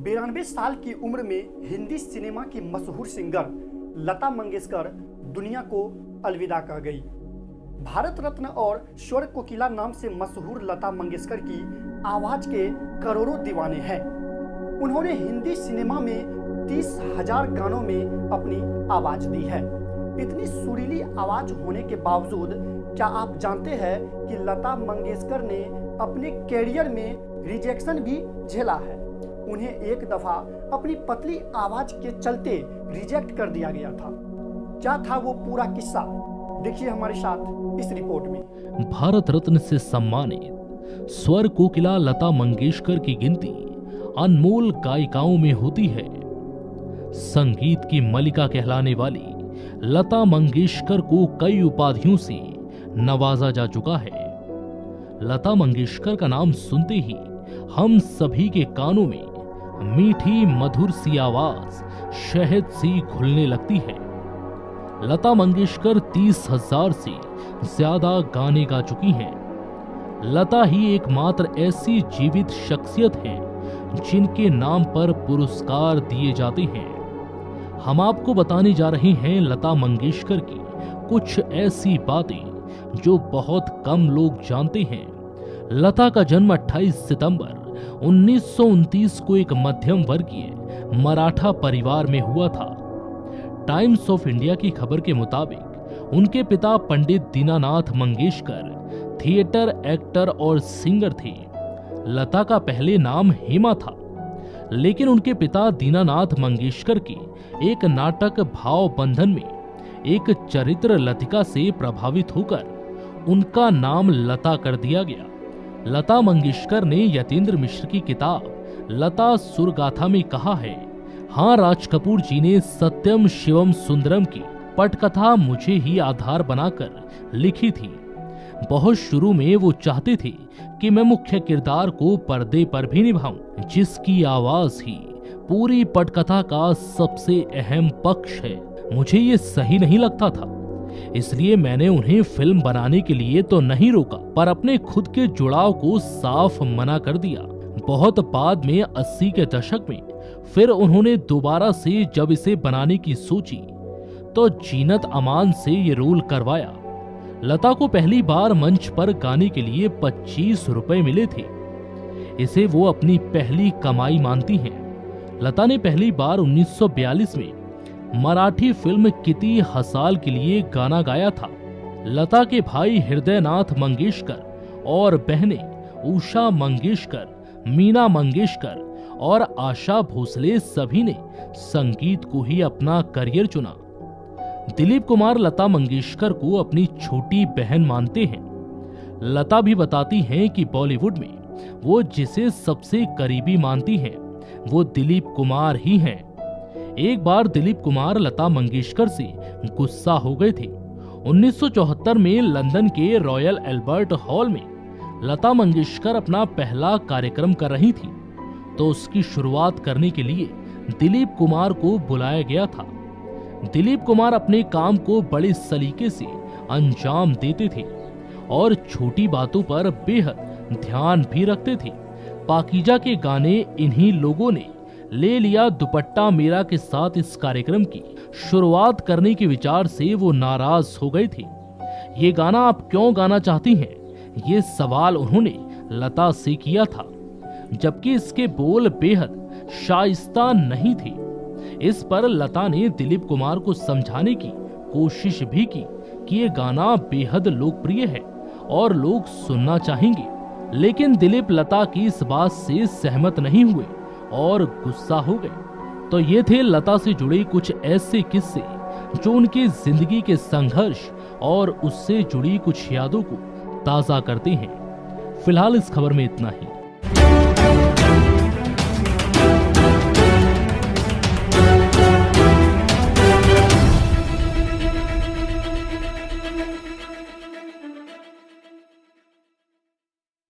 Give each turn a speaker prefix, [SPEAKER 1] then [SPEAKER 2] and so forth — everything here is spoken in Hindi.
[SPEAKER 1] 92 साल की उम्र में हिंदी सिनेमा की मशहूर सिंगर लता मंगेशकर दुनिया को अलविदा कह गई। भारत रत्न और स्वर कोकिला नाम से मशहूर लता मंगेशकर की आवाज के करोड़ों दीवाने हैं। उन्होंने हिंदी सिनेमा में 30,000 गानों में अपनी आवाज दी है। इतनी सुरीली आवाज होने के बावजूद क्या आप जानते हैं कि लता मंगेशकर ने अपने कैरियर में रिजेक्शन भी झेला है। उन्हें एक दफा अपनी पतली आवाज के चलते रिजेक्ट कर दिया गया था। क्या था वो पूरा किस्सा, देखिए हमारे साथ इस रिपोर्ट में।
[SPEAKER 2] भारत रत्न से सम्मानित स्वर कोकिला लता मंगेशकर की गिनती अनमोल गायिकाओं में होती है। संगीत की मलिका कहलाने वाली लता मंगेशकर को कई उपाधियों से नवाजा जा चुका है। लता मंगेशकर का नाम सुनते ही हम सभी के कानों में मीठी मधुर सी आवाज शहद सी घुलने लगती है। लता मंगेशकर 30,000 से ज्यादा गाने गा चुकी हैं। लता ही एकमात्र ऐसी जीवित शख्सियत है जिनके नाम पर पुरस्कार दिए जाते हैं। हम आपको बताने जा रहे हैं लता मंगेशकर की कुछ ऐसी बातें जो बहुत कम लोग जानते हैं। लता का जन्म 28 सितंबर 1929 को एक मध्यम वर्गीय मराठा परिवार में हुआ था। टाइम्स ऑफ इंडिया की खबर के मुताबिक उनके पिता पंडित दीनानाथ मंगेशकर थिएटर एक्टर और सिंगर थे। लता का पहले नाम हेमा था, लेकिन उनके पिता दीनानाथ मंगेशकर के एक नाटक भाव बंधन में एक चरित्र लतिका से प्रभावित होकर उनका नाम लता कर दिया गया। लता मंगेशकर ने यतेंद्र मिश्र की किताब लता सुरगाथा में कहा है, हाँ, राज कपूर जी ने सत्यम शिवम सुंदरम की पटकथा मुझे ही आधार बनाकर लिखी थी। बहुत शुरू में वो चाहते थे कि मैं मुख्य किरदार को पर्दे पर भी निभाऊं, जिसकी आवाज ही पूरी पटकथा का सबसे अहम पक्ष है। मुझे ये सही नहीं लगता था, इसलिए मैंने उन्हें फिल्म बनाने के लिए तो नहीं रोका, पर अपने खुद के जुड़ाव को साफ मना कर दिया। बहुत बाद में 80 के दशक में फिर उन्होंने दोबारा से जब इसे बनाने की सोची तो जीनत अमान से ये रोल करवाया। लता को पहली बार मंच पर गाने के लिए 25 रुपए मिले थे। इसे वो अपनी पहली कमाई मानती हैं। लता ने पहली बार 1942 में मराठी फिल्म किती हसाल के लिए गाना गाया था। लता के भाई हृदयनाथ मंगेशकर और बहनें उषा मंगेशकर, मीना मंगेशकर और आशा भोसले सभी ने संगीत को ही अपना करियर चुना। दिलीप कुमार लता मंगेशकर को अपनी छोटी बहन मानते हैं। लता भी बताती हैं कि बॉलीवुड में वो जिसे सबसे करीबी मानती हैं वो दिलीप कुमार ही हैं। एक बार दिलीप कुमार लता मंगेशकर से गुस्सा हो गए थे। 1974 में लंदन के रॉयल एल्बर्ट हॉल में लता मंगेशकर अपना पहला कार्यक्रम कर रही थी, तो उसकी शुरुआत करने के लिए दिलीप कुमार को बुलाया गया था। दिलीप कुमार अपने काम को बड़े सलीके से अंजाम देते थे और छोटी बातों पर बेहद ध्यान भी रखते थे। पाकीजा के गाने इन्हीं लोगों ने ले लिया दुपट्टा मेरा के साथ इस कार्यक्रम की शुरुआत करने के विचार से वो नाराज हो गए थे। ये गाना आप क्यों गाना चाहती हैं? ये सवाल उन्होंने लता से किया था, जबकि इसके बोल बेहद शाइस्ता नहीं थे। इस पर लता ने दिलीप कुमार को समझाने की कोशिश भी की कि ये गाना बेहद लोकप्रिय है और लोग सुनना चाहेंगे, लेकिन दिलीप लता की इस बात से सहमत नहीं हुए और गुस्सा हो गए। तो ये थे लता से जुड़े कुछ ऐसे किस्से जो उनकी जिंदगी के संघर्ष और उससे जुड़ी कुछ यादों को ताजा करते हैं। फिलहाल इस खबर में इतना ही।